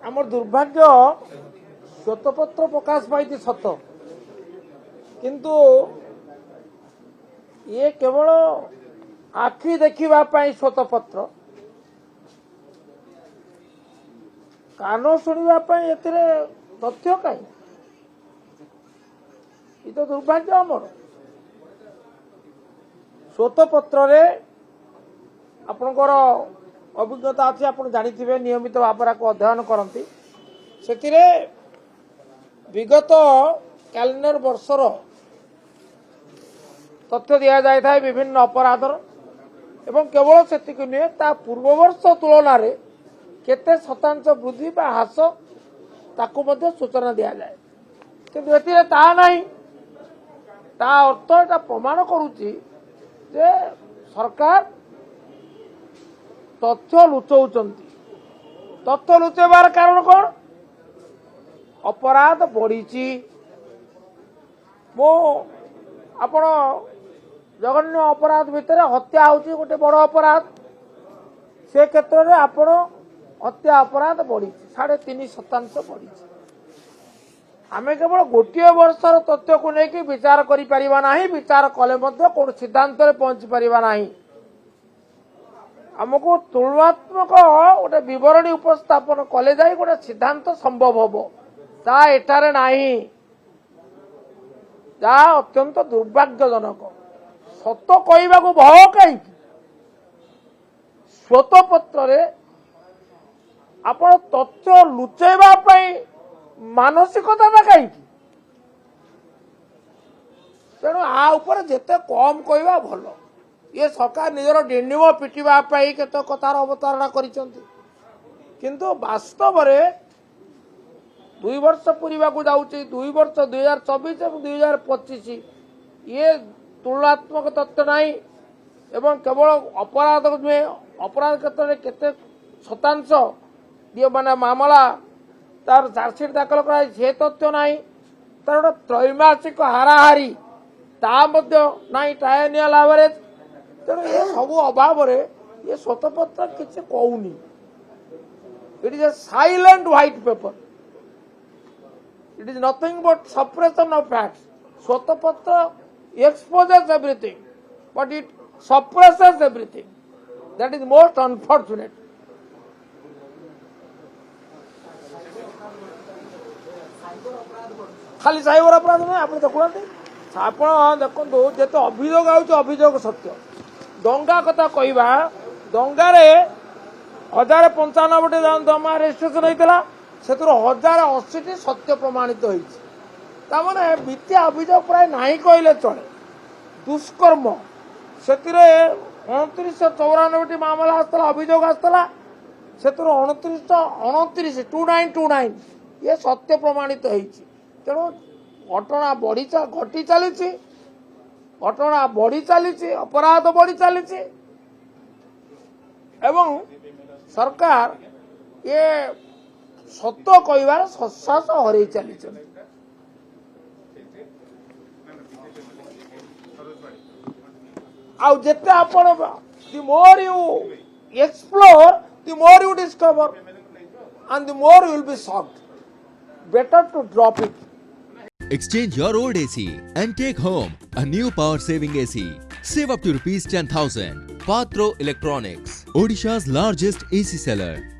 आमर दुर्भाग्य श्वेतपत्र प्रकाश पाई सत किंतु ये केवल आखि देखा श्वेतपत्र कान शुणा तथ्य कहीं ये तो दुर्भाग्य आमर श्वेतपत्र आपणकर अभिज्ञता अच्छी आप जानी नियमित भाव को अध्ययन करती से विगत कैलेंडर वर्षर तथ्य दि जाए विभिन्न अपराधर एवं केवल से नुहे पूर्व वर्ष तुलन में केते शतांश वृद्धि ह्रास ताकू सूचना दि जाए कि अर्थ एटा प्रमाण करुच्ची जे सरकार तथ्य लुचौचंती तथ्य लुचेबार कारण कौन अपराध बढ़ी मो आपण जघन्य अपराध भितर हत्या होची गोटे बड़ अपराध से क्षेत्र में आपण हत्या अपराध बढ़ी 3.5% बढ़ी आमे केवल गोटे वर्षर तथ्य को लेकिन विचार करि परिबा नाही विचार कले मध्य कोन सिद्धांत रे पहुंची परिबा नाही हमको तुलनात्मक गोटे विवरणी उपस्थापन कले जाई गोटे सिद्धांत संभव होबो ता एटारे नाही जा अत्यंत दुर्भाग्यजनक सत कहवा को भय कहीं श्वेतपत्र रे आपण तथ्य लुचेबा पई मानसिकता कहीं तेणु आ ऊपर जेते कम कहवा भल ये सरकार निजर डिंडिम पिटिबा केत कथार अवतारणा किंतु वास्तव में 2 वर्ष पूरा जाऊँगी 2 वर्ष 2024 और 2025 ये तुलनात्मक तथ्य नहीं एवं केवल अपराध नुहे अपराध क्षेत्र में केते शतांश ये माने मामला तार चार्जसीट दाखल कराई से तथ्य नहीं तार गोटे त्रैमासिक हाराहारी नहीं ट्रायनियल एवरेज तेणु ये सब अभाव ये श्वेतपत्र किसी कहूनी it is a silent white paper it is nothing but suppression of facts श्वेतपत्र exposes everything but it suppresses everything that is most unfortunate खाली साइबर अपराध नहीं आप देखते देखो जिते अभियोग अभियोग सत्य दंगा कथा कहवा दंगारे 1095 जमा रेजिस्ट्रेशन होता से 1080 सत्य प्रमाणित होती तामने मिथ्या अभियोग प्राय नहीं कहले चले दुष्कर्म से 2994 मामला आसला अभियोग आसला से 2929 ये सत्य प्रमाणित होती तेणु घटना बढ़ी घटी चली घटना बढ़ी चली अपराध बढ़ी चली एवं सरकार ये सत्य कहबार सत्साहस हरई चली आउ जेते आपण the more you explore the more you discover and the more you will be shocked better to drop it. Exchange your old AC and take home a new power saving AC. Save up to rupees 10,000. Patro Electronics, Odisha's largest AC seller.